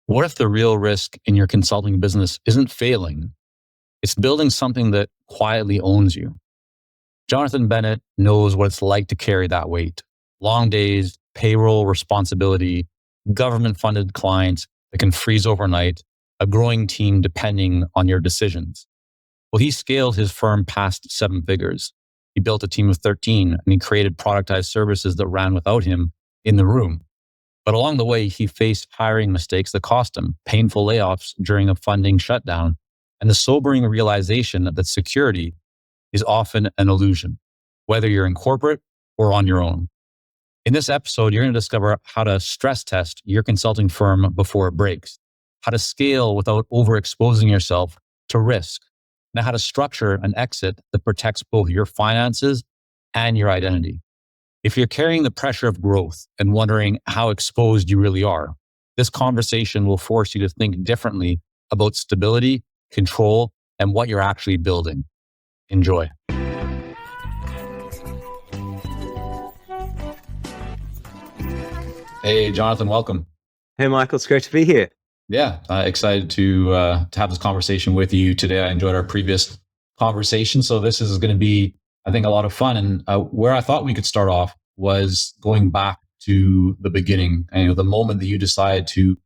What if the real risk in your consulting business isn't failing? It's building something that quietly owns you. Jonathan Bennett knows what it's like to carry that weight. Long days, payroll responsibility, government funded clients that can freeze overnight, a growing team depending on your decisions. Well, he scaled his firm past seven figures. He built a team of 13 and he created productized services that ran without him in the room. But along the way, he faced hiring mistakes that cost him, painful layoffs during a funding shutdown, and the sobering realization that security is often an illusion, whether you're in corporate or on your own. In this episode, you're going to discover how to stress test your consulting firm before it breaks, how to scale without overexposing yourself to risk, and how to structure an exit that protects both your finances and your identity. If you're carrying the pressure of growth and wondering how exposed you really are, this conversation will force you to think differently about stability, control, and what you're actually building. Enjoy. Hey, Jonathan, welcome. Hey, Michael, it's great to be here. Yeah, excited to have this conversation with you today. I enjoyed our previous conversation, so this is going to be, I think, a lot of fun. And where I thought we could start off was going back to the beginning, and the moment that you decided to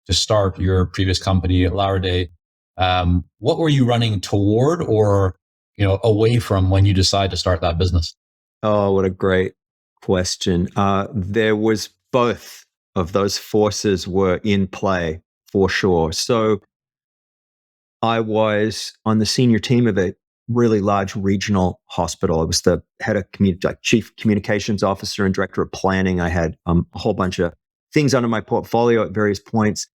start your previous company at Day. What were you running toward, or away from when you decided to start that business? Oh, what a great question. There was both of those forces were in play for sure. So I was on the senior team of a really large regional hospital. I was the head of chief communications officer and director of planning. I had a whole bunch of things under my portfolio at various points.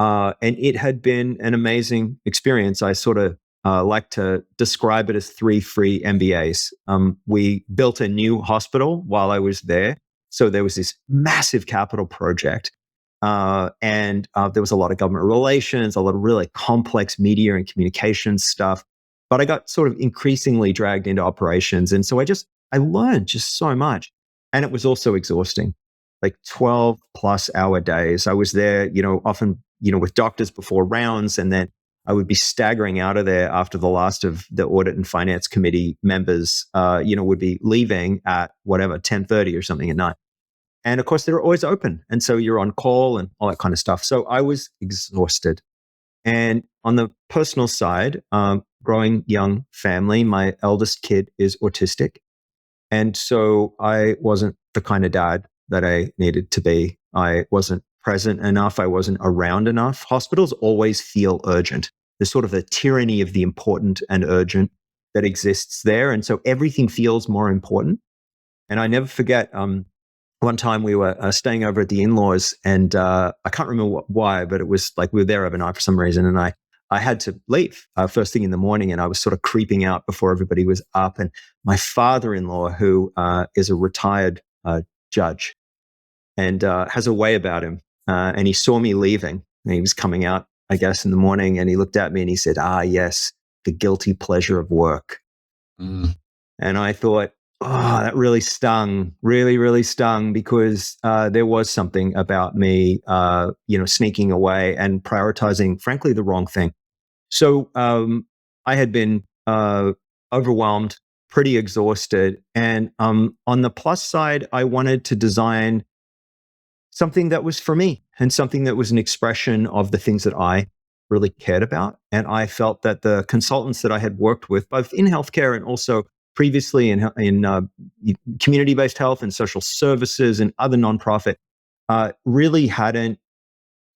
And it had been an amazing experience. I sort of like to describe it as 3 free MBAs. We built a new hospital while I was there. So there was this massive capital project. And there was a lot of government relations, a lot of really complex media and communications stuff. But I got sort of increasingly dragged into operations. And so I learned just so much. And it was also exhausting, like 12 plus hour days. I was there, often, with doctors before rounds. And then I would be staggering out of there after the last of the audit and finance committee members, would be leaving at 10:30 or something at night. And of course, they're always open. And so you're on call and all that kind of stuff. So I was exhausted. And on the personal side, growing young family, my eldest kid is autistic. And so I wasn't the kind of dad that I needed to be. I wasn't present enough. I wasn't around enough. Hospitals always feel urgent. There's sort of a tyranny of the important and urgent that exists there. And so everything feels more important. And I never forget, one time we were staying over at the in-laws, and I can't remember why, but it was like we were there overnight for some reason. And I had to leave first thing in the morning, and I was sort of creeping out before everybody was up. And my father-in-law, who is a retired judge and has a way about him, and he saw me leaving, and he was coming out, I guess, in the morning, and he looked at me and he said, yes, the guilty pleasure of work. And I thought, that really stung, really, really stung, because there was something about me, sneaking away and prioritizing, frankly, the wrong thing. So I had been overwhelmed, pretty exhausted. And on the plus side, I wanted to design something that was for me and something that was an expression of the things that I really cared about. And I felt that the consultants that I had worked with, both in healthcare and also previously in community-based health and social services and other nonprofit, really hadn't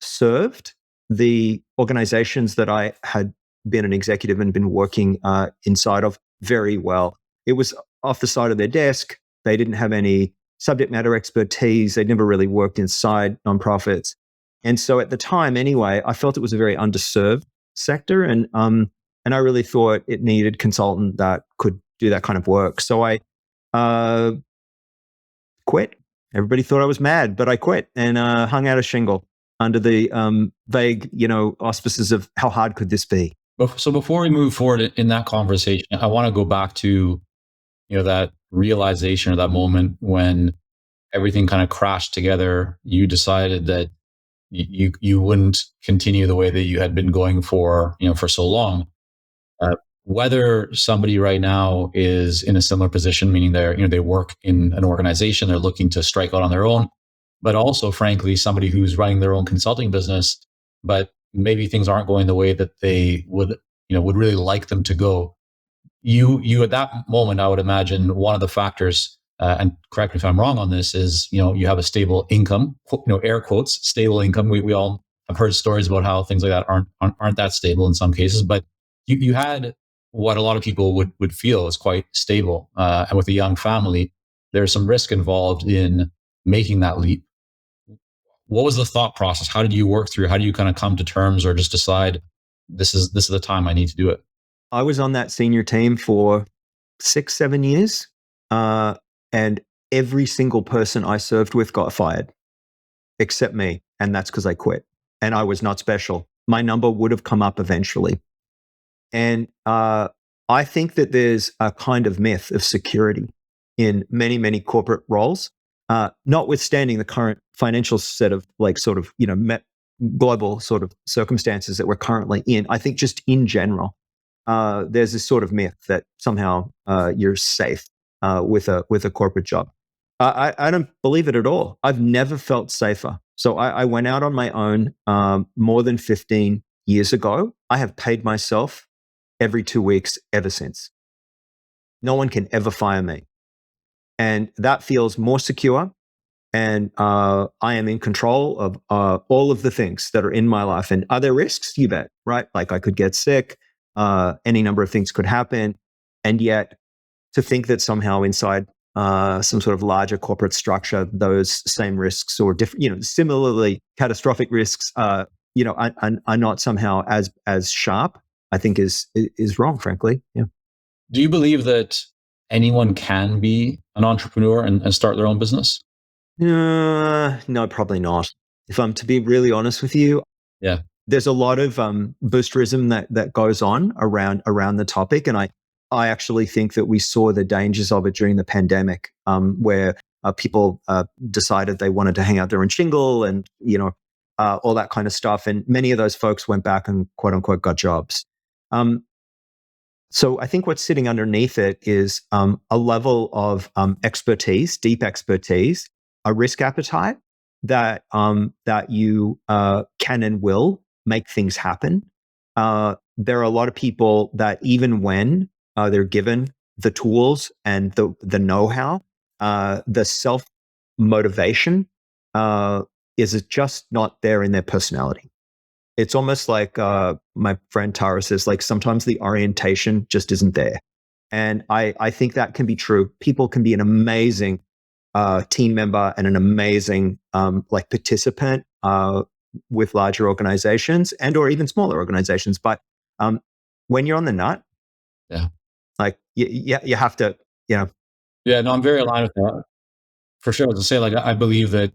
served the organizations that I had been an executive and been working inside of very well. It was off the side of their desk. They didn't have any subject matter expertise. They'd never really worked inside nonprofits. And so at the time, anyway, I felt it was a very underserved sector. And I really thought it needed a consultant that could do that kind of work. So I quit. Everybody thought I was mad, but I quit and hung out a shingle under the vague, auspices of how hard could this be? So before we move forward in that conversation, I want to go back to, that realization or that moment when everything kind of crashed together. You decided that you wouldn't continue the way that you had been going for for so long. Whether somebody right now is in a similar position, meaning they work in an organization, they're looking to strike out on their own, but also, frankly, somebody who's running their own consulting business, but maybe things aren't going the way that they would really like them to go. You at that moment, I would imagine one of the factors, and correct me if I'm wrong on this, is you have a stable income, air quotes, stable income. We all have heard stories about how things like that aren't that stable in some cases, but you had what a lot of people would feel is quite stable, and with a young family, there's some risk involved in making that leap. What was the thought process? How did you work through? How do you kind of come to terms, or just decide this is the time I need to do it? I was on that senior team for 6, 7 years, and every single person I served with got fired except me, and that's because I quit. And I was not special. My number would have come up eventually. And I think that there's a kind of myth of security in many, many corporate roles, notwithstanding the current financial set of global sort of circumstances that we're currently in. I think just in general, there's this sort of myth that somehow you're safe with a corporate job. I don't believe it at all. I've never felt safer. So I went out on my own more than 15 years ago. I have paid myself every 2 weeks ever since. No one can ever fire me. And that feels more secure. And I am in control of all of the things that are in my life. And are there risks? You bet, right? Like I could get sick. Any number of things could happen. And yet to think that somehow inside some sort of larger corporate structure, those same risks or different, similarly catastrophic risks, are not somehow as sharp, I think is wrong, frankly. Yeah. Do you believe that anyone can be an entrepreneur and start their own business? No, probably not. If I'm to be really honest with you, Yeah. there's a lot of boosterism that goes on around the topic, and I actually think that we saw the dangers of it during the pandemic, where people decided they wanted to hang out their own shingle and all that kind of stuff, and many of those folks went back and quote unquote got jobs. So I think what's sitting underneath it is a level of expertise, deep expertise, a risk appetite that you can and will make things happen. There are a lot of people that even when they're given the tools and the know-how, the self-motivation is just not there in their personality. It's almost like my friend Tara says, like sometimes the orientation just isn't there. And I think that can be true. People can be an amazing team member and an amazing participant with larger organizations and or even smaller organizations. But when you're on the nut, Yeah. like you have to, Yeah, no, I'm very aligned with that. For sure. To say, like, I believe that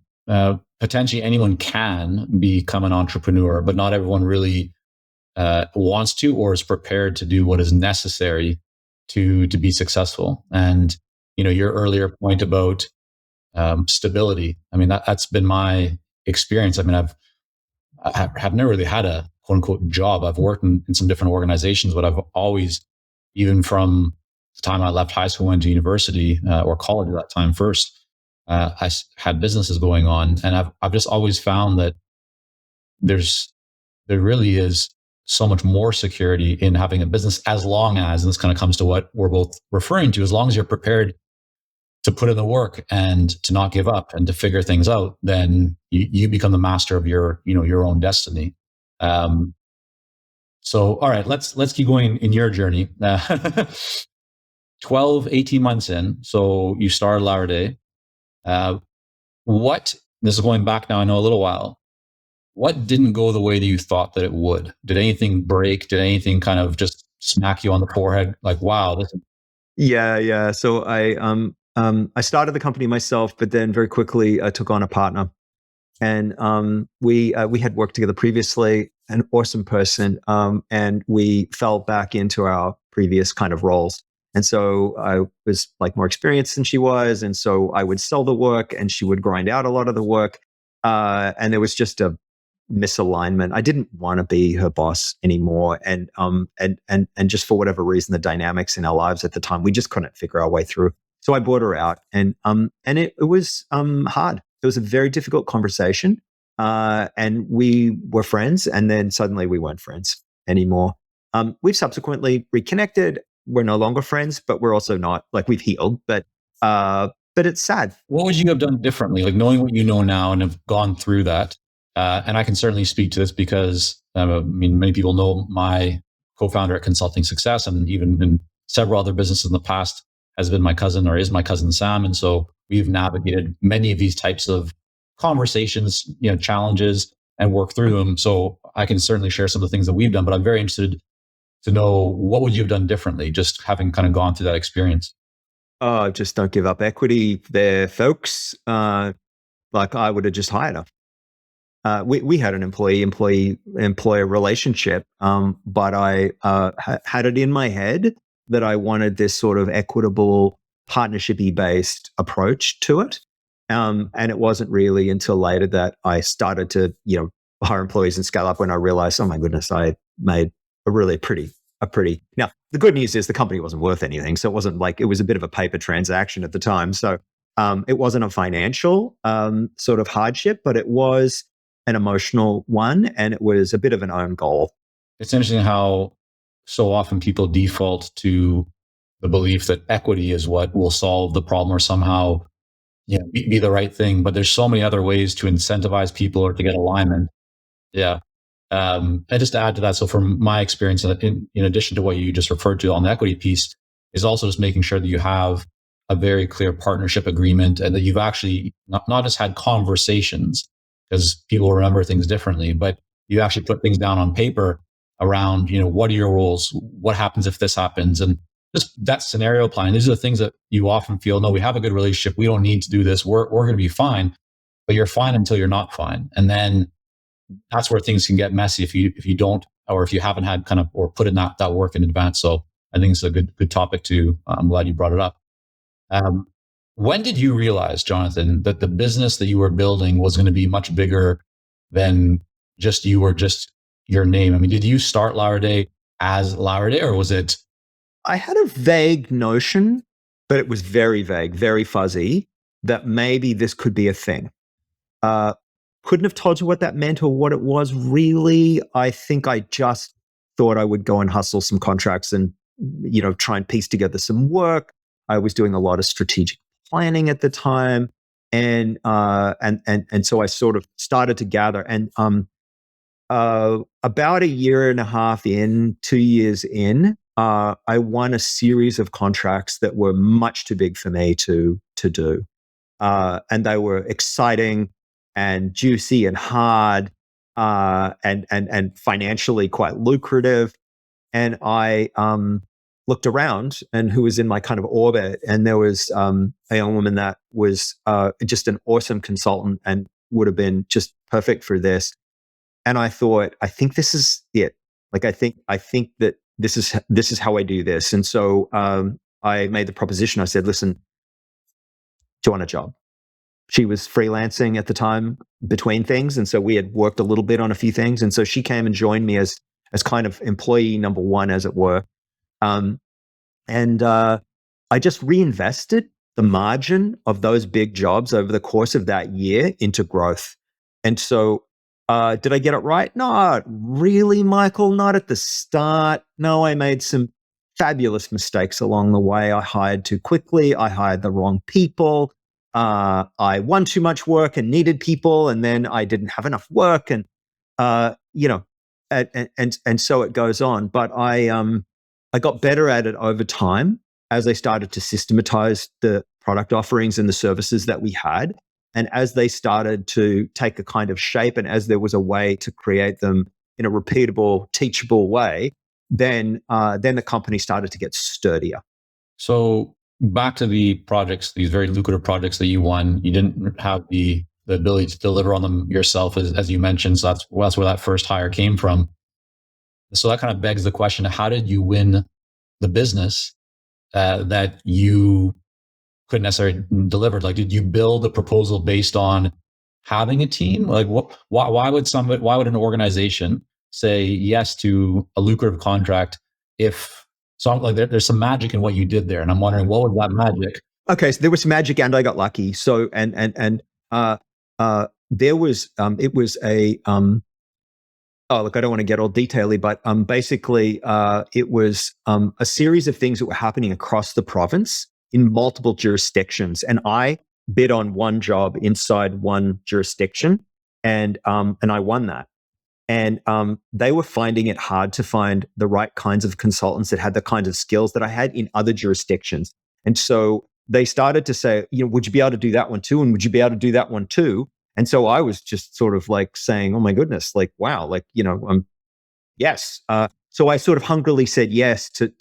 potentially anyone can become an entrepreneur, but not everyone really wants to or is prepared to do what is necessary to be successful. And your earlier point about stability. I mean, that's been my experience. I mean, I've never really had a quote unquote job. I've worked in some different organizations, but I've always, even from the time I left high school, went to university or college at that time first, had businesses going on, and I've just always found that there really is so much more security in having a business, as long as, and this kind of comes to what we're both referring to, as long as you're prepared to put in the work and to not give up and to figure things out, then you become the master of your own destiny. So, all right, let's keep going in your journey. 12, 18 months in, so you started Laura Day. This is going back now, I know, a little while. What didn't go the way that you thought that it would? Did anything break? Did anything kind of just smack you on the forehead? Like, wow, this is... Yeah. So I started the company myself, but then very quickly I took on a partner, and we had worked together previously, an awesome person, and we fell back into our previous kind of roles. And so I was like more experienced than she was, and so I would sell the work, and she would grind out a lot of the work, and there was just a misalignment. I didn't want to be her boss anymore, and just for whatever reason, the dynamics in our lives at the time, we just couldn't figure our way through. So I brought her out, and it was hard. It was a very difficult conversation, and we were friends, and then suddenly we weren't friends anymore. We've subsequently reconnected. We're no longer friends, but we're also not, like, we've healed, but it's sad. What would you have done differently? Like, knowing what you know now and have gone through that, and I can certainly speak to this because many people know my co-founder at Consulting Success, and even in several other businesses in the past has been my cousin, or is my cousin Sam, and so we've navigated many of these types of conversations, challenges, and work through them. So I can certainly share some of the things that we've done, but I'm very interested to know, what would you have done differently, just having kind of gone through that experience? Just don't give up equity there, folks. Like, I would have just hired her. We had an employee-employer relationship, but I had it in my head that I wanted this sort of equitable, partnership-y based approach to it. And it wasn't really until later that I started to, hire employees and scale up, when I realized, oh my goodness, I made a really pretty. Now, the good news is the company wasn't worth anything. So it wasn't like, it was a bit of a paper transaction at the time. So it wasn't a financial sort of hardship, but it was an emotional one, and it was a bit of an own goal. It's interesting how so often people default to the belief that equity is what will solve the problem, or somehow be the right thing. But there's so many other ways to incentivize people or to get alignment. Yeah. And just to add to that, so from my experience, in addition to what you just referred to on the equity piece, is also just making sure that you have a very clear partnership agreement, and that you've actually not just had conversations, because people remember things differently, but you actually put things down on paper around, what are your roles? What happens if this happens? And just that scenario planning. These are the things that you often feel, no, we have a good relationship. We don't need to do this. We're going to be fine, but you're fine until you're not fine. And then that's where things can get messy if you don't, or if you haven't had kind of, or put in that work in advance. So I think it's a good topic to, I'm glad you brought it up. When did you realize, Jonathan, that the business that you were building was going to be much bigger than just you, or just your name? I mean, did you start Day as Day, or was it? I had a vague notion, but it was very vague, very fuzzy, that maybe this could be a thing. Couldn't have told you what that meant or what it was really. I think I just thought I would go and hustle some contracts and, try and piece together some work. I was doing a lot of strategic planning at the time. And so I sort of started to gather. And about a year and a half in, 2 years in, I won a series of contracts that were much too big for me to do. And they were exciting and juicy and hard, and financially quite lucrative. And I looked around, and who was in my kind of orbit, and there was a young woman that was just an awesome consultant and would have been just perfect for this. And I thought, I think this is it. Like, I think that this is how I do this. And so I made the proposition. I said, listen, do you want a job? She was freelancing at the time between things. And so we had worked a little bit on a few things. And so she came and joined me as kind of employee number one, as it were. And I just reinvested the margin of those big jobs over the course of that year into growth. And so did I get it right? Not really, Michael, not at the start. No, I made some fabulous mistakes along the way. I hired too quickly. I hired the wrong people. I won too much work and needed people, and then I didn't have enough work, and and so it goes on. But I got better at it over time as I started to systematize the product offerings and the services that we had, and as they started to take a kind of shape, and as there was a way to create them in a repeatable, teachable way, then the company started to get sturdier. So back to the projects, these very lucrative projects that you won, you didn't have the ability to deliver on them yourself, as you mentioned. So that's where that first hire came from. So that kind of begs the question, how did you win the business that you couldn't necessarily deliver? Like, did you build a proposal based on having a team? Like, why would an organization say yes to a lucrative contract if like there's some magic in what you did there, and I'm wondering what was that magic? Okay, so there was some magic, and I got lucky. So and there was it was a oh, look, I don't want to get all detaily, but basically, it was a series of things that were happening across the province in multiple jurisdictions, and I bid on one job inside one jurisdiction, and I won that. And they were finding it hard to find the right kinds of consultants that had the kinds of skills that I had in other jurisdictions. And so they started to say, would you be able to do that one too? And would you be able to do that one too? And so I was just sort of like saying, oh my goodness, like, wow, like, yes. So I sort of hungrily said yes to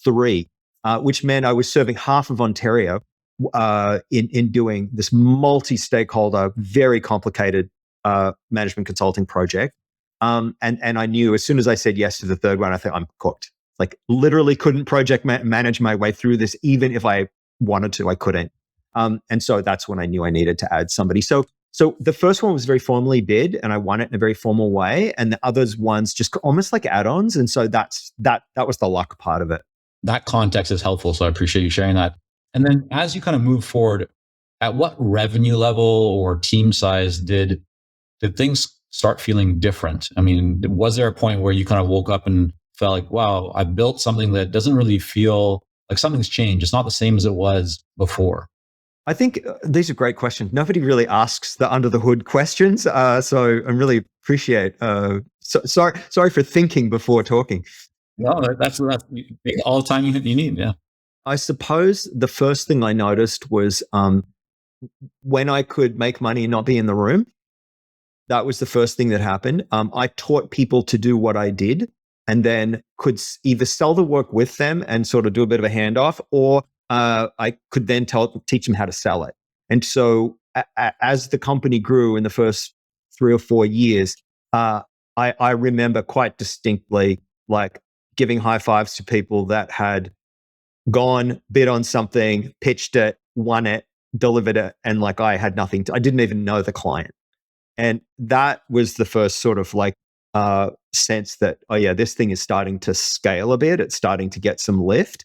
three, which meant I was serving half of Ontario in doing this multi-stakeholder, very complicated management consulting project. And I knew as soon as I said yes to the third one, I thought I'm cooked. Like literally couldn't project manage my way through this, even if I wanted to, I couldn't. And so that's when I knew I needed to add somebody. So the first one was very formally bid, and I won it in a very formal way. And the others ones just almost like add-ons. And so that was the luck part of it. That context is helpful, so I appreciate you sharing that. And then as you kind of move forward, at what revenue level or team size did things start feeling different? I mean, was there a point where you kind of woke up and felt like, wow, I built something that doesn't really feel like something's changed. It's not the same as it was before. I think these are great questions. Nobody really asks the under the hood questions, so I really appreciate. Sorry for thinking before talking. No, that's all the time you need. Yeah. I suppose the first thing I noticed was when I could make money and not be in the room. That was the first thing that happened. I taught people to do what I did, and then could either sell the work with them and sort of do a bit of a handoff, or I could then teach them how to sell it. And so as the company grew in the first 3 or 4 years, I remember quite distinctly like giving high fives to people that had gone, bid on something, pitched it, won it, delivered it, and like I had nothing I didn't even know the client. And that was the first sort of like sense that, oh yeah, this thing is starting to scale a bit. It's starting to get some lift.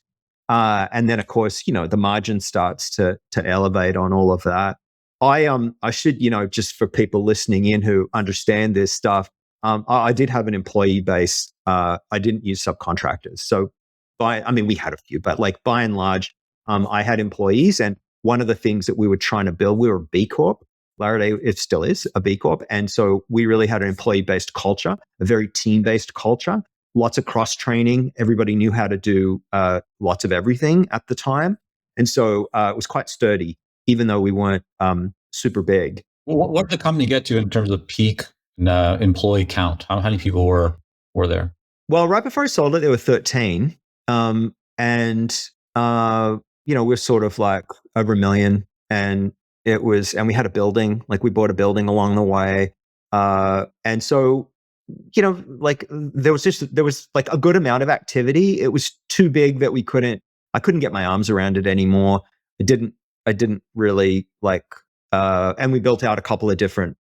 And then of course, the margin starts to elevate on all of that. I should, just for people listening in who understand this stuff, I did have an employee base. I didn't use subcontractors. So we had a few, but like by and large, I had employees. And one of the things that we were trying to build, we were a B Corp. Lauderdale, it still is a B Corp. And so we really had an employee-based culture, a very team-based culture, lots of cross-training. Everybody knew how to do lots of everything at the time. And so it was quite sturdy, even though we weren't super big. Well, what did the company get to in terms of peak employee count? How many people were there? Well, right before I sold it, there were 13. We're sort of like over 1 million. And we had a building, like we bought a building along the way. And so, like there was like a good amount of activity. It was too big that I couldn't get my arms around it anymore. I didn't really like, and we built out a couple of different,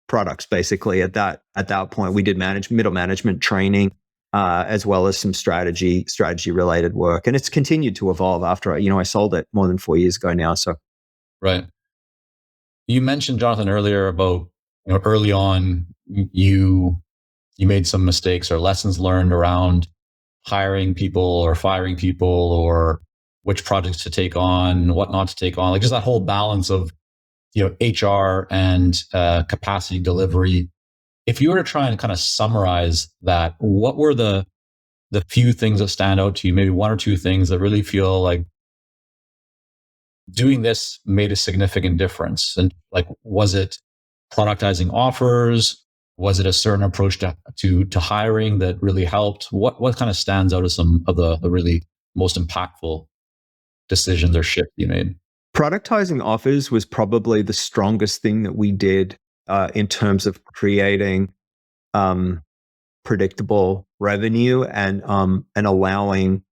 products basically at that point. We did middle management training, as well as some strategy related work. And it's continued to evolve after, I sold it more than 4 years ago now. So. Right. You mentioned, Jonathan, earlier about, early on, you made some mistakes or lessons learned around hiring people or firing people, or which projects to take on, what not to take on, like just that whole balance of, HR and capacity delivery. If you were to try and kind of summarize that, what were the few things that stand out to you, maybe one or two things that really feel like doing this made a significant difference? And like, was it productizing offers? Was it a certain approach to hiring that really helped? What kind of stands out as some of the really most impactful decisions or shifts you made? Productizing offers was probably the strongest thing that we did in terms of creating predictable revenue and allowing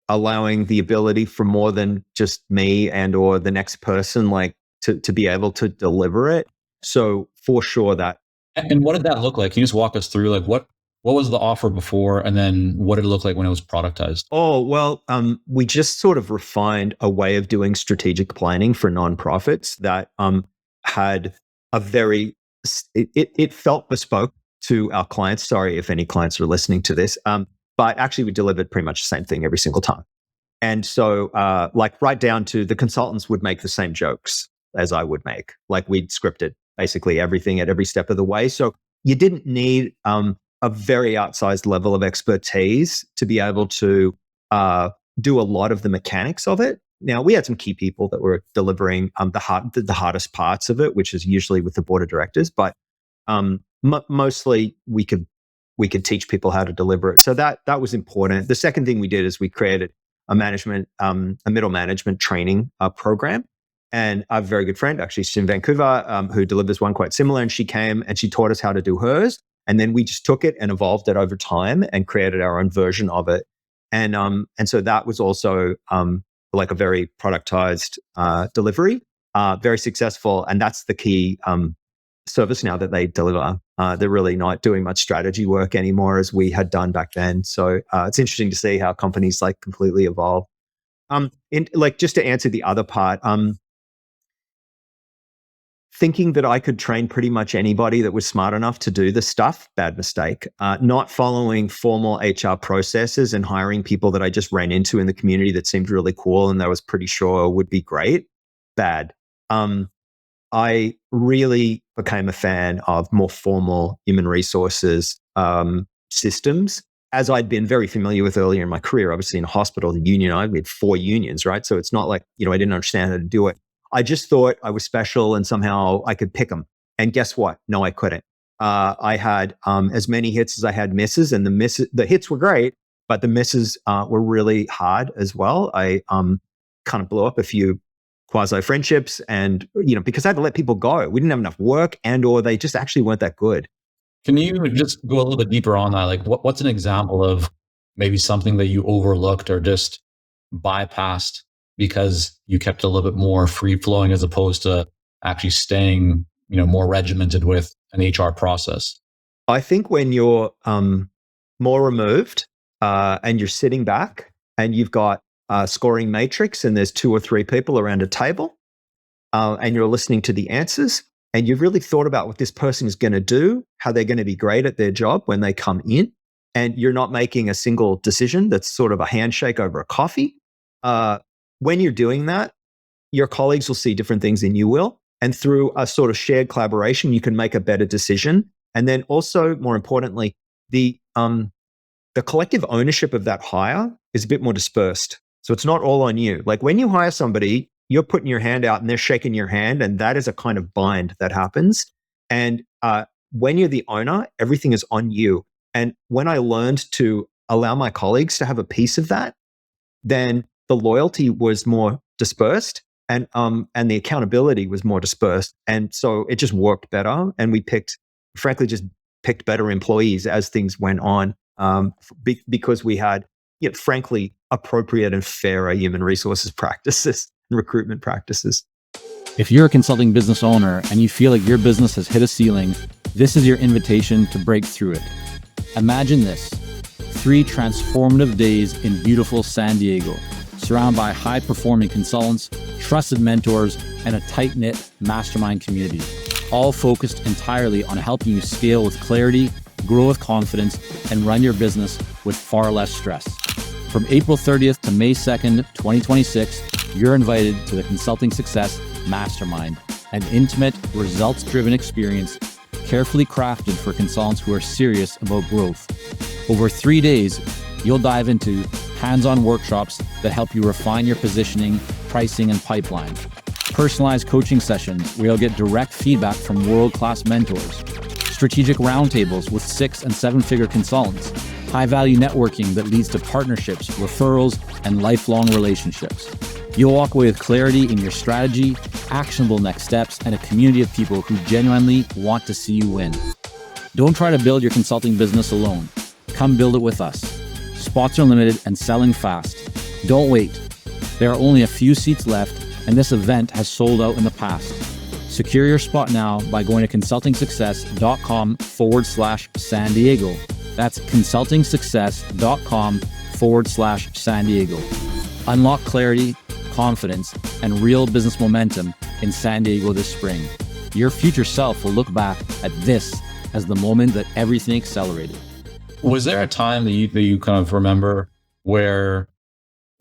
allowing the ability for more than just me and or the next person, like to be able to deliver it. So for sure that. And what did that look like? Can you just walk us through like what was the offer before, and then what did it look like when it was productized? Oh, well, we just sort of refined a way of doing strategic planning for nonprofits that had a very, it felt bespoke to our clients. Sorry if any clients are listening to this, but actually we delivered pretty much the same thing every single time. And so, like right down to the consultants would make the same jokes as I would make. Like we'd scripted basically everything at every step of the way. So you didn't need a very outsized level of expertise to be able to do a lot of the mechanics of it. Now, we had some key people that were delivering the hardest parts of it, which is usually with the board of directors, but mostly we could teach people how to deliver it. So that was important. The second thing we did is we created a middle management training program. And I have a very good friend, actually, she's in Vancouver, who delivers one quite similar. And she came and she taught us how to do hers. And then we just took it and evolved it over time and created our own version of it. And so that was also like a very productized delivery, very successful. And that's the key service now that they deliver. They're really not doing much strategy work anymore as we had done back then. So it's interesting to see how companies like completely evolve. Like just to answer the other part, thinking that I could train pretty much anybody that was smart enough to do the stuff, bad mistake. Not following formal HR processes and hiring people that I just ran into in the community that seemed really cool and that I was pretty sure would be great, bad. I really became a fan of more formal human resources systems, as I'd been very familiar with earlier in my career. Obviously in a hospital, the union, we had 4 unions, right? So it's not like, I didn't understand how to do it. I just thought I was special and somehow I could pick them. And guess what? No, I couldn't. I had as many hits as I had misses, and the hits were great, but the misses were really hard as well. I kind of blew up a few quasi friendships, and because I had to let people go. We didn't have enough work, and or they just actually weren't that good. Can you just go a little bit deeper on that? Like, what's an example of maybe something that you overlooked or just bypassed because you kept it a little bit more free flowing as opposed to actually staying, more regimented with an HR process? I think when you're more removed and you're sitting back and you've got a scoring matrix and there's 2 or 3 people around a table and you're listening to the answers and you've really thought about what this person is going to do, how they're going to be great at their job when they come in, and you're not making a single decision that's sort of a handshake over a coffee. When you're doing that, your colleagues will see different things than you will. And through a sort of shared collaboration, you can make a better decision. And then also, more importantly, the collective ownership of that hire is a bit more dispersed. So it's not all on you. Like when you hire somebody, you're putting your hand out and they're shaking your hand, and that is a kind of bind that happens. And when you're the owner, everything is on you. And when I learned to allow my colleagues to have a piece of that, then the loyalty was more dispersed, and the accountability was more dispersed. And so it just worked better. And we frankly picked better employees as things went on, because we had, frankly, appropriate and fairer human resources practices and recruitment practices. If you're a consulting business owner and you feel like your business has hit a ceiling, this is your invitation to break through it. Imagine this: 3 transformative days in beautiful San Diego, surrounded by high-performing consultants, trusted mentors, and a tight-knit mastermind community, all focused entirely on helping you scale with clarity, grow with confidence, and run your business with far less stress. From April 30th to May 2nd, 2026, you're invited to the Consulting Success Mastermind, an intimate, results-driven experience carefully crafted for consultants who are serious about growth. Over 3 days, you'll dive into hands-on workshops that help you refine your positioning, pricing, and pipeline. Personalized coaching sessions where you'll get direct feedback from world-class mentors. Strategic roundtables with 6- and 7-figure consultants. High-value networking that leads to partnerships, referrals, and lifelong relationships. You'll walk away with clarity in your strategy, actionable next steps, and a community of people who genuinely want to see you win. Don't try to build your consulting business alone. Come build it with us. Spots are limited and selling fast. Don't wait. There are only a few seats left, and this event has sold out in the past. Secure your spot now by going to consultingsuccess.com/San Diego. That's consultingsuccess.com/San Diego. Unlock clarity, confidence, and real business momentum in San Diego this spring. Your future self will look back at this as the moment that everything accelerated. Was there a time that you kind of remember where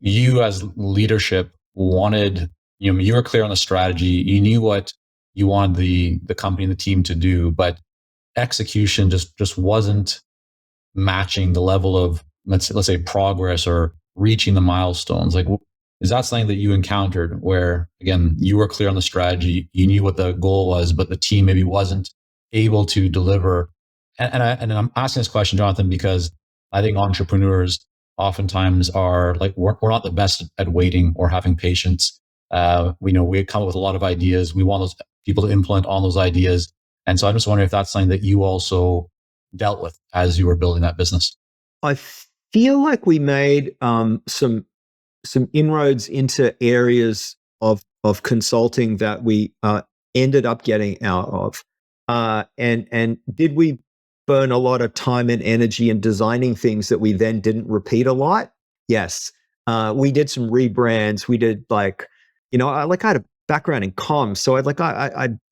you as leadership wanted, you were clear on the strategy, you knew what you wanted the company and the team to do, but execution just wasn't matching the level of let's say progress or reaching the milestones? Like, is that something that you encountered where, again, you were clear on the strategy, you knew what the goal was, but the team maybe wasn't able to deliver? And I'm asking this question, Jonathan, because I think entrepreneurs oftentimes are like, we're not the best at waiting or having patience. We come up with a lot of ideas. We want those people to implement on those ideas. And so I'm just wondering if that's something that you also dealt with as you were building that business. I feel like we made some inroads into areas of consulting that we ended up getting out of. And did we burn a lot of time and energy in designing things that we then didn't repeat a lot? Yes. We did some rebrands. We did I had a background in comms, so I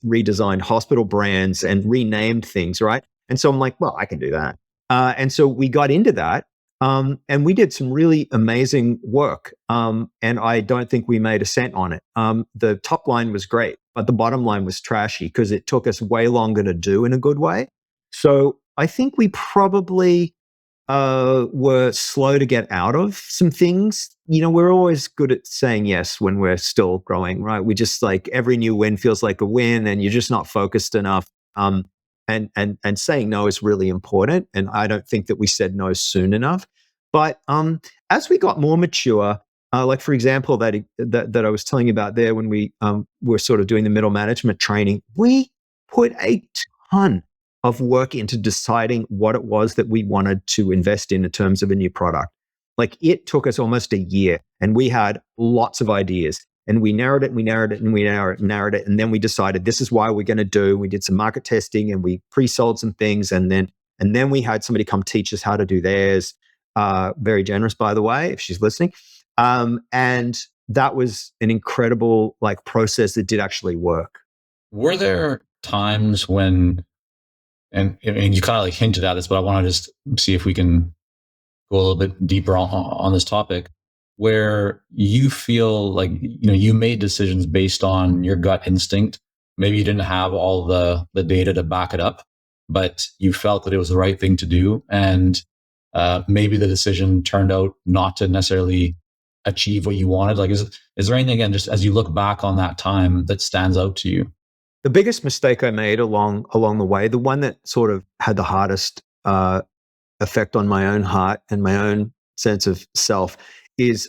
redesigned hospital brands and renamed things, right? And so I'm like, well, I can do that. And so we got into that. And we did some really amazing work. And I don't think we made a cent on it. The top line was great, but the bottom line was trashy because it took us way longer to do in a good way. So I think we probably were slow to get out of some things. We're always good at saying yes when we're still growing, right? We just every new win feels like a win and you're just not focused enough. And saying no is really important. And I don't think that we said no soon enough. But as we got more mature, like for example, that I was telling you about there when we were sort of doing the middle management training, we put a ton of work into deciding what it was that we wanted to invest in terms of a new product. Like it took us almost a year and we had lots of ideas. And we narrowed it, and we narrowed it, and we narrowed it. And then we decided this is why we're going to do. We did some market testing and we pre-sold some things. And then we had somebody come teach us how to do theirs. Very generous, by the way, if she's listening. And that was an incredible process that did actually work. Were there times when, and you kind of hinted at this, but I want to just see if we can go a little bit deeper on this topic, where you feel like you made decisions based on your gut instinct. Maybe you didn't have all the data to back it up, but you felt that it was the right thing to do, and maybe the decision turned out not to necessarily achieve what you wanted. Like, is there anything, again, just as you look back on that time, that stands out to you? The biggest mistake I made along the way, the one that sort of had the hardest effect on my own heart and my own sense of self, is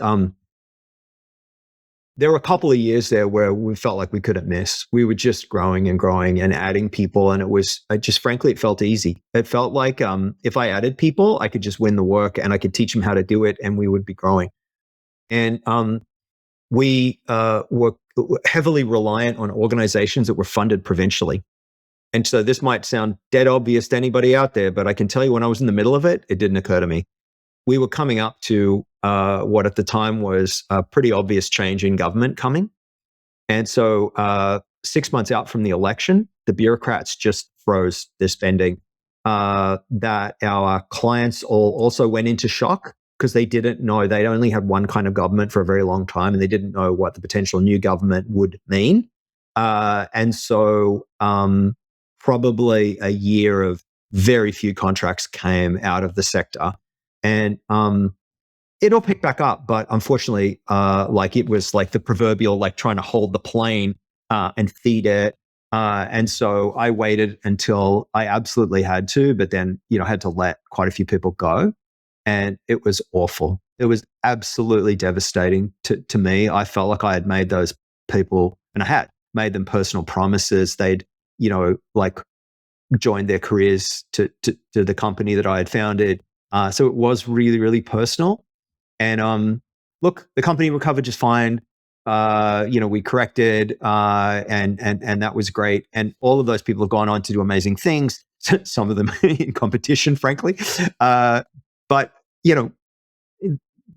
there were a couple of years there where we felt like we couldn't miss. We were just growing and growing and adding people, and frankly, it felt easy. It felt like if I added people, I could just win the work and I could teach them how to do it, and we would be growing. And we were heavily reliant on organizations that were funded provincially. And so this might sound dead obvious to anybody out there, but I can tell you when I was in the middle of it, it didn't occur to me. We were coming up to what at the time was a pretty obvious change in government coming. And so 6 months out from the election, the bureaucrats just froze their spending. That our clients all also went into shock because they didn't know. They'd only had one kind of government for a very long time, and they didn't know what the potential new government would mean. And so probably a year of very few contracts came out of the sector. And it all picked back up, but unfortunately, it was like the proverbial trying to hold the plane and feed it. And so I waited until I absolutely had to, but then had to let quite a few people go, and it was awful. It was absolutely devastating to me. I felt like I had made those people, and I had made them personal promises. They'd joined their careers to the company that I had founded. So it was really, really personal. And look, the company recovered just fine. We corrected, and that was great. And all of those people have gone on to do amazing things. Some of them in competition, frankly. But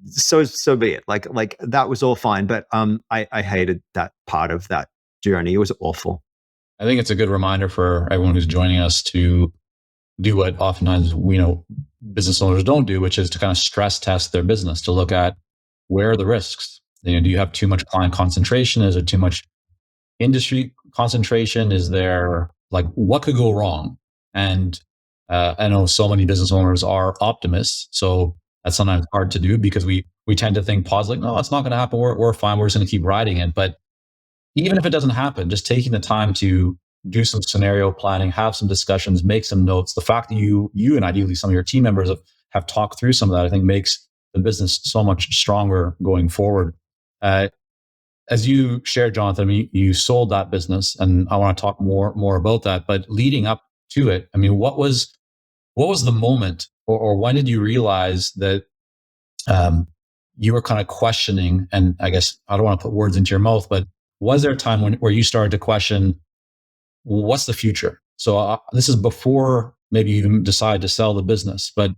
so be it. Like that was all fine. But I hated that part of that journey. It was awful. I think it's a good reminder for everyone who's joining us to do what oftentimes business owners don't do, which is to kind of stress test their business, to look at where are the risks. Do you have too much client concentration? Is it too much industry concentration? Is there what could go wrong? And I know so many business owners are optimists, so that's sometimes hard to do because we tend to think positive, no, it's not going to happen. We're fine. We're just going to keep riding it. But even if it doesn't happen, just taking the time to do some scenario planning, have some discussions, make some notes. The fact that you and ideally some of your team members have talked through some of that, I think makes the business so much stronger going forward. As you shared, Jonathan, you sold that business, and I want to talk more about that. But leading up to it, what was the moment, or when did you realize that you were kind of questioning? And I guess I don't want to put words into your mouth, but was there a time where you started to question, what's the future? So this is before maybe you even decided to sell the business, but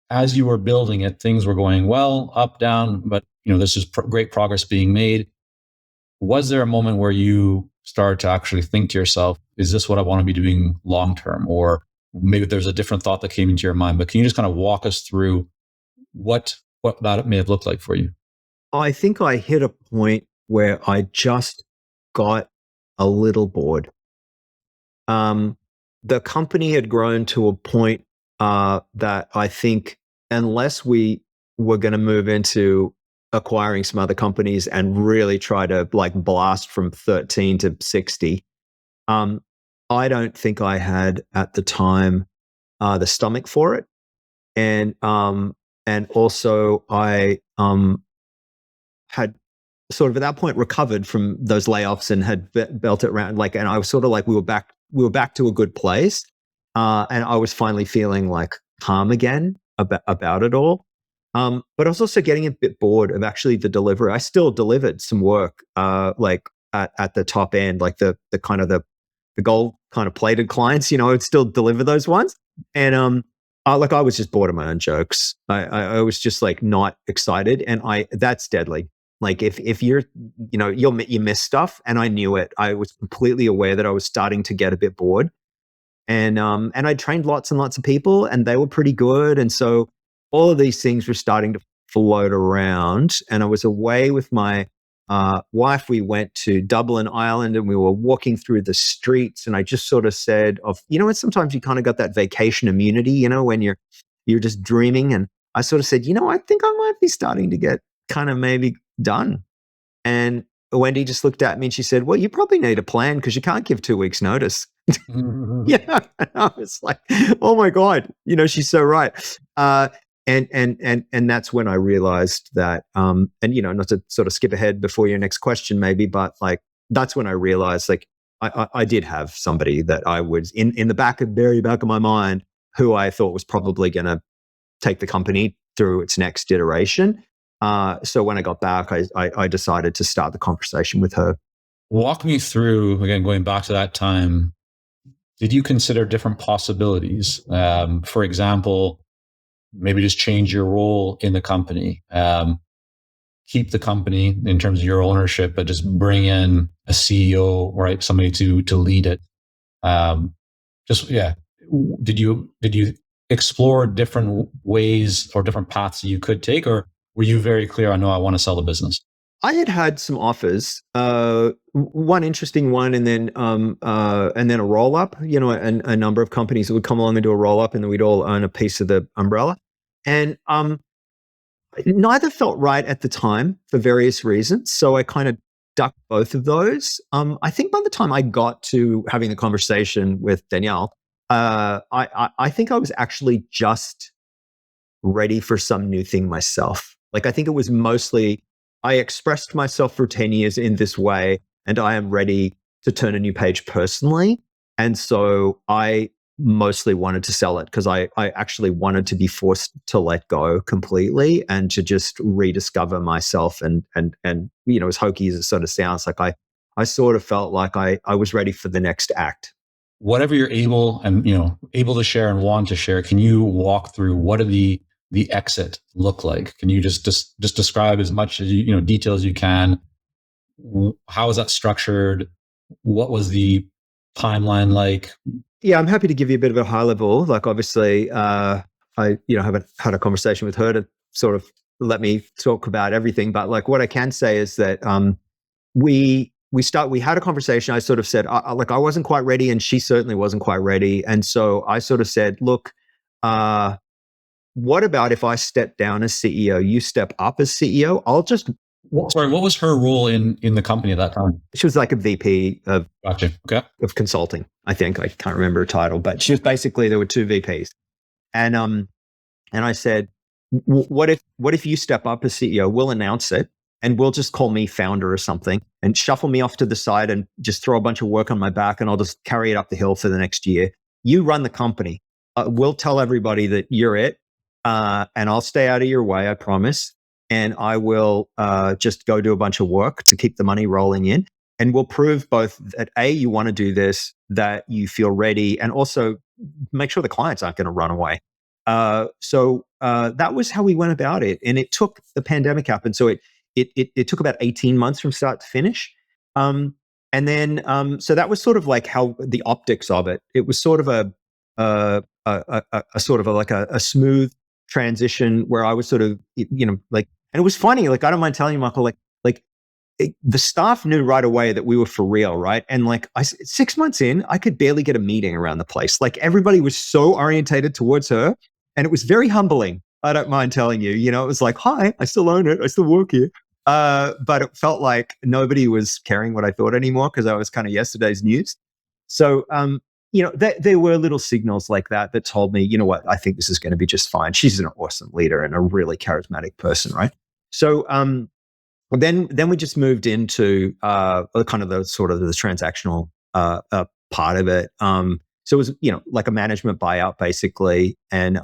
as you were building it, things were going well, up, down, but this is great progress being made. Was there a moment where you started to actually think to yourself, is this what I want to be doing long term? Or maybe there's a different thought that came into your mind, but can you just kind of walk us through what that may have looked like for you? I think I hit a point where I just got a little bored. The company had grown to a point that I think, unless we were going to move into acquiring some other companies and really try to blast from 13 to 60, I don't think I had at the time the stomach for it. And also I had sort of at that point recovered from those layoffs and had built it around and I was sort of we were back to a good place, and I was finally feeling calm again about it all. But I was also getting a bit bored of actually the delivery. I still delivered some work at the top end, the kind of the gold kind of plated clients. I would still deliver those ones, and I was just bored of my own jokes. I was just not excited, and that's deadly. If you're, you miss stuff, and I knew it. I was completely aware that I was starting to get a bit bored, and I trained lots and lots of people, and they were pretty good, and so all of these things were starting to float around. And I was away with my wife. We went to Dublin, Ireland, and we were walking through the streets, and I just sort of said, sometimes you kind of got that vacation immunity, when you're just dreaming, and I sort of said, I think I might be starting to get kind of maybe done. And Wendy just looked at me and she said, well, you probably need a plan because you can't give 2 weeks notice. And I was like, oh my God, she's so right. And that's when I realized that, and not to sort of skip ahead before your next question maybe, but that's when I realized I did have somebody that I was in the very back of my mind who I thought was probably going to take the company through its next iteration. So when I got back, I decided to start the conversation with her. Walk me through, again, going back to that time, did you consider different possibilities? For example, maybe just change your role in the company, keep the company in terms of your ownership, but just bring in a CEO, right? Somebody to lead it. Did you explore different ways or different paths you could take, or were you very clear on, no, I want to sell the business? I had some offers, one interesting one, and then a roll up. A number of companies that would come along and do a roll up, and then we'd all own a piece of the umbrella. And neither felt right at the time for various reasons. So I kind of ducked both of those. I think by the time I got to having the conversation with Danielle, I think I was actually just ready for some new thing myself. I think it was mostly, I expressed myself for 10 years in this way, and I am ready to turn a new page personally. And so I mostly wanted to sell it because I actually wanted to be forced to let go completely and to just rediscover myself. And as hokey as it sort of sounds, like I sort of felt like I was ready for the next act. Whatever you're able to share and want to share, can you walk through what did the exit look like? Can you just describe as much as details you can? How is that structured? What was the timeline like? Yeah, I'm happy to give you a bit of a high level. Like, obviously, I haven't had a conversation with her to sort of let me talk about everything. But like, what I can say is that we had a conversation. I sort of said, I wasn't quite ready, and she certainly wasn't quite ready. And so I sort of said, look, what about if I step down as CEO, you step up as CEO? Sorry, what was her role in the company at that time? She was like a VP of Gotcha. Okay. of consulting. I think I can't remember her title, but she was basically, there were two VPs, and I said, what if you step up as CEO? We'll announce it, and we'll just call me founder or something, and shuffle me off to the side, and just throw a bunch of work on my back, and I'll just carry it up the hill for the next year. You run the company. We'll tell everybody that you're it, and I'll stay out of your way, I promise. And I will just go do a bunch of work to keep the money rolling in. And we'll prove both that A, you want to do this, that you feel ready, and also make sure the clients aren't going to run away. So that was how we went about it. And it took, the pandemic happened. So it took about 18 months from start to finish. And then, so that was sort of like how the optics of it. It was sort of a smooth transition where I was sort of, and it was funny. Like, I don't mind telling you, Michael, the staff knew right away that we were for real, right? And 6 months in, I could barely get a meeting around the place. Like, everybody was so orientated towards her, and it was very humbling. I don't mind telling you, it was like, hi, I still own it. I still work here. But it felt like nobody was caring what I thought anymore because I was kind of yesterday's news. So, there were little signals like that told me, you know what, I think this is going to be just fine. She's an awesome leader and a really charismatic person, right? So then we just moved into kind of the sort of the transactional part of it. So it was, like a management buyout basically, and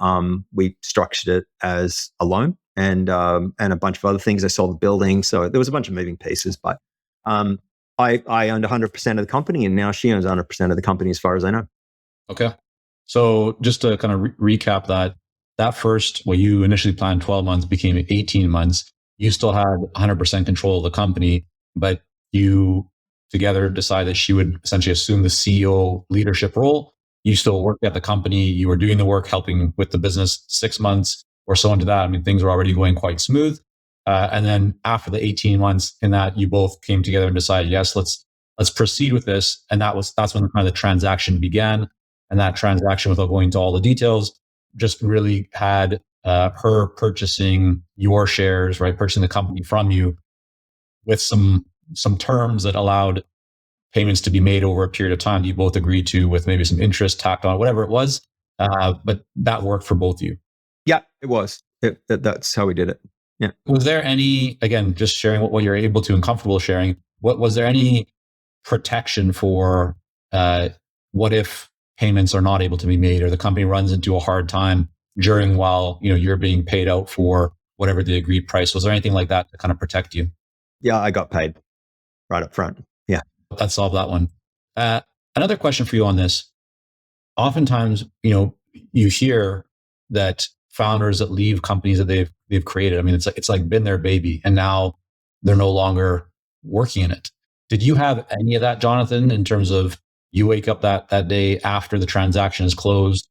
we structured it as a loan and a bunch of other things. I sold the building, so there was a bunch of moving pieces, but I owned 100% of the company, and now she owns 100% of the company, as far as I know. Okay. So just to kind of recap that first, what you initially planned 12 months became 18 months. You still had 100% control of the company, but you together decided that she would essentially assume the CEO leadership role. You still worked at the company. You were doing the work, helping with the business. 6 months or so into that, I mean, things were already going quite smooth. And then after the 18 months in that, you both came together and decided, yes, let's proceed with this. And that's when kind of the transaction began. And that transaction, without going into all the details, just really had her purchasing your shares, right? Purchasing the company from you with some terms that allowed payments to be made over a period of time that you both agreed to, with maybe some interest tacked on, whatever it was. But that worked for both of you. Yeah, it was. That's how we did it. Yeah. Was there any, again, just sharing what you're able to and comfortable sharing, was there any protection for what if payments are not able to be made, or the company runs into a hard time while you're being paid out for whatever the agreed price? Was there anything like that to kind of protect you? Yeah, I got paid right up front. Yeah. That solved that one. Another question for you on this. Oftentimes, you hear that founders that leave companies that they've created, I mean, it's like been their baby, and now they're no longer working in it. Did you have any of that, Jonathan, in terms of you wake up that day after the transaction is closed,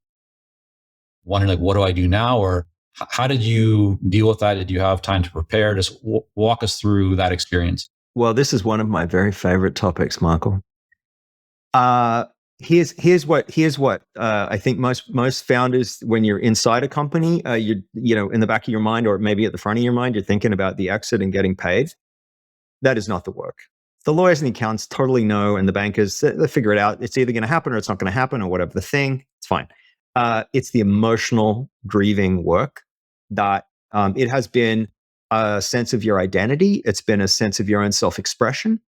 wondering like, what do I do now? Or how did you deal with that? Did you have time to prepare? Just walk us through that experience. Well, this is one of my very favorite topics, Michael. Here's what I think most founders, when you're inside a company, you in the back of your mind, or maybe at the front of your mind, you're thinking about the exit and getting paid. That is not the work. The lawyers and the accountants totally know, and the bankers, they figure it out. It's either going to happen or it's not going to happen, or whatever the thing. It's fine. It's the emotional grieving work that it has been a sense of your identity. It's been a sense of your own self-expression.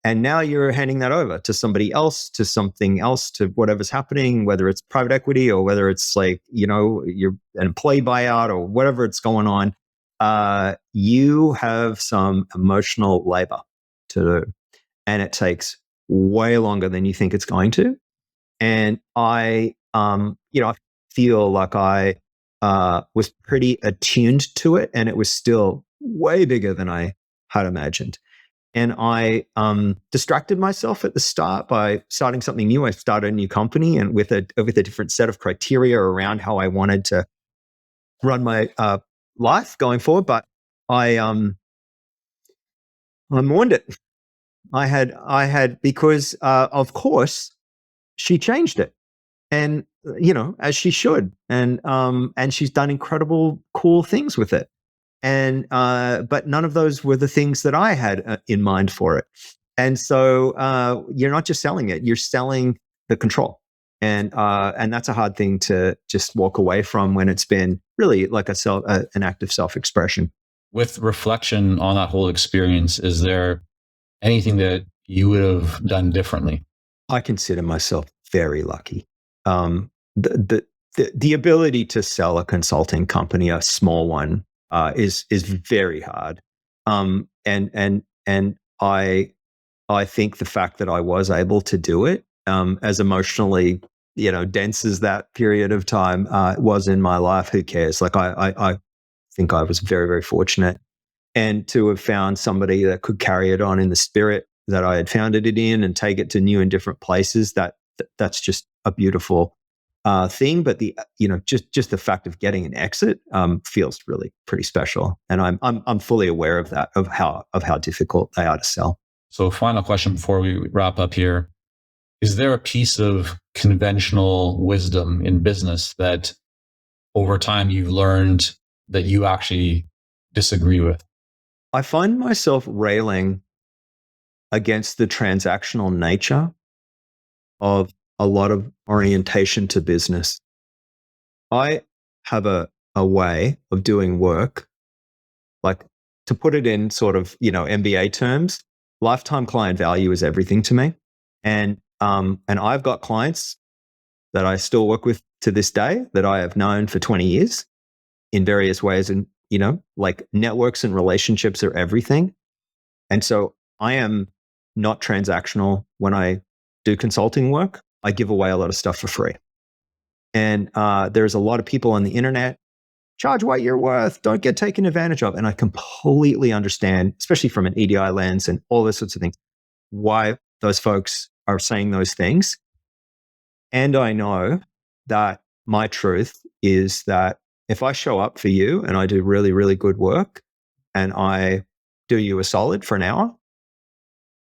And now you're handing that over to somebody else, to something else, to whatever's happening, whether it's private equity or whether it's like, you're an employee buyout or whatever it's going on. You have some emotional labor to do, and it takes way longer than you think it's going to. And I feel like I was pretty attuned to it, and it was still way bigger than I had imagined. And I distracted myself at the start by starting something new. I started a new company, and with a different set of criteria around how I wanted to run my life going forward. But I mourned it. I had because of course she changed it, and as she should, and she's done incredible, cool things with it. And but none of those were the things that I had in mind for it. And so you're not just selling it; you're selling the control, and that's a hard thing to just walk away from when it's been really like an act of self-expression. With reflection on that whole experience, is there anything that you would have done differently? I consider myself very lucky. The ability to sell a consulting company, a small one, is very hard. And I think the fact that I was able to do it, as emotionally, dense as that period of time was in my life, who cares? Like I think I was very, very fortunate, and to have found somebody that could carry it on in the spirit that I had founded it in and take it to new and different places. That's just a beautiful thing. But just the fact of getting an exit feels really pretty special, and I'm fully aware of that, of how difficult they are to sell. So, final question before we wrap up here: is there a piece of conventional wisdom in business that, over time, you've learned that you actually disagree with? I find myself railing against the transactional nature of a lot of orientation to business. I have a way of doing work, like, to put it in sort of, MBA terms, lifetime client value is everything to me. And I've got clients that I still work with to this day that I have known for 20 years in various ways. And, like, networks and relationships are everything. And so I am not transactional when I do consulting work. I give away a lot of stuff for free. And there's a lot of people on the internet, charge what you're worth, don't get taken advantage of. And I completely understand, especially from an EDI lens and all those sorts of things, why those folks are saying those things. And I know that my truth is that if I show up for you and I do really, really good work and I do you a solid for an hour,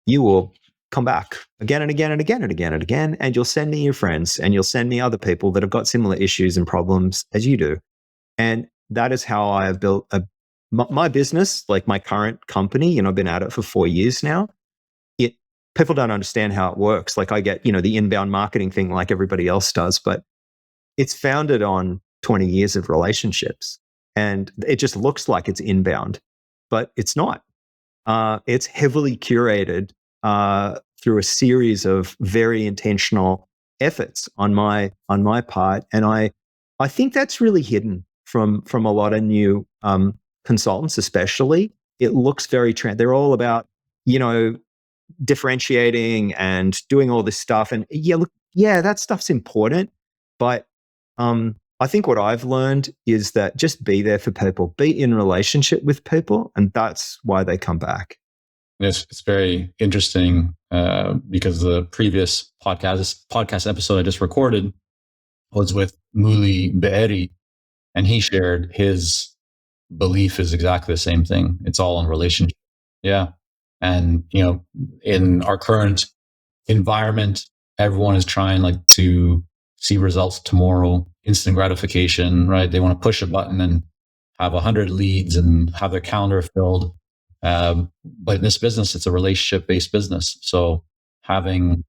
you will come back again and again and again and again and again, and you'll send me your friends and you'll send me other people that have got similar issues and problems as you do. And that is how I have built my business, like my current company. I've been at it for 4 years now. People don't understand how it works. Like, I get, the inbound marketing thing like everybody else does, but it's founded on 20 years of relationships. And it just looks like it's inbound, but it's not. It's heavily curated through a series of very intentional efforts on my part. And I think that's really hidden from a lot of new consultants, especially. It looks very they're all about, differentiating and doing all this stuff. And that stuff's important. But I think what I've learned is that just be there for people, be in relationship with people, and that's why they come back. It's very interesting because the previous podcast episode I just recorded was with Muli Be'eri, and he shared his belief is exactly the same thing. It's all in relationship. Yeah. And, in our current environment, everyone is trying to see results tomorrow, instant gratification, right? They want to push a button and have 100 leads and have their calendar filled. But in this business, it's a relationship-based business. So having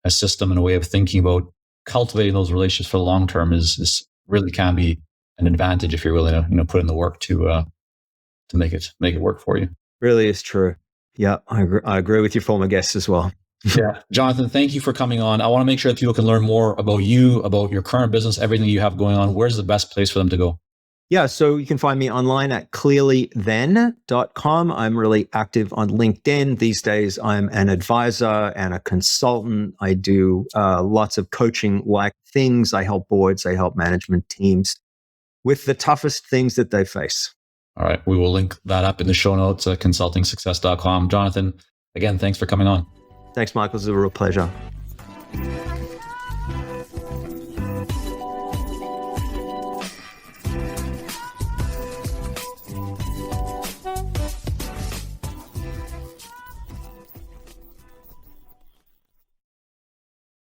a system and a way of thinking about cultivating those relationships for the long term is really can be an advantage if you're willing to put in the work to make it work for you. Really is true. Yeah, I agree with your former guests as well. Yeah. Jonathan, thank you for coming on. I want to make sure that people can learn more about you, about your current business, everything you have going on. Where's the best place for them to go? Yeah, so you can find me online at clearlythen.com. I'm really active on LinkedIn. These days, I'm an advisor and a consultant. I do lots of coaching-like things. I help boards, I help management teams with the toughest things that they face. All right. We will link that up in the show notes at consultingsuccess.com. Jonathan, again, thanks for coming on. Thanks, Michael. It was a real pleasure.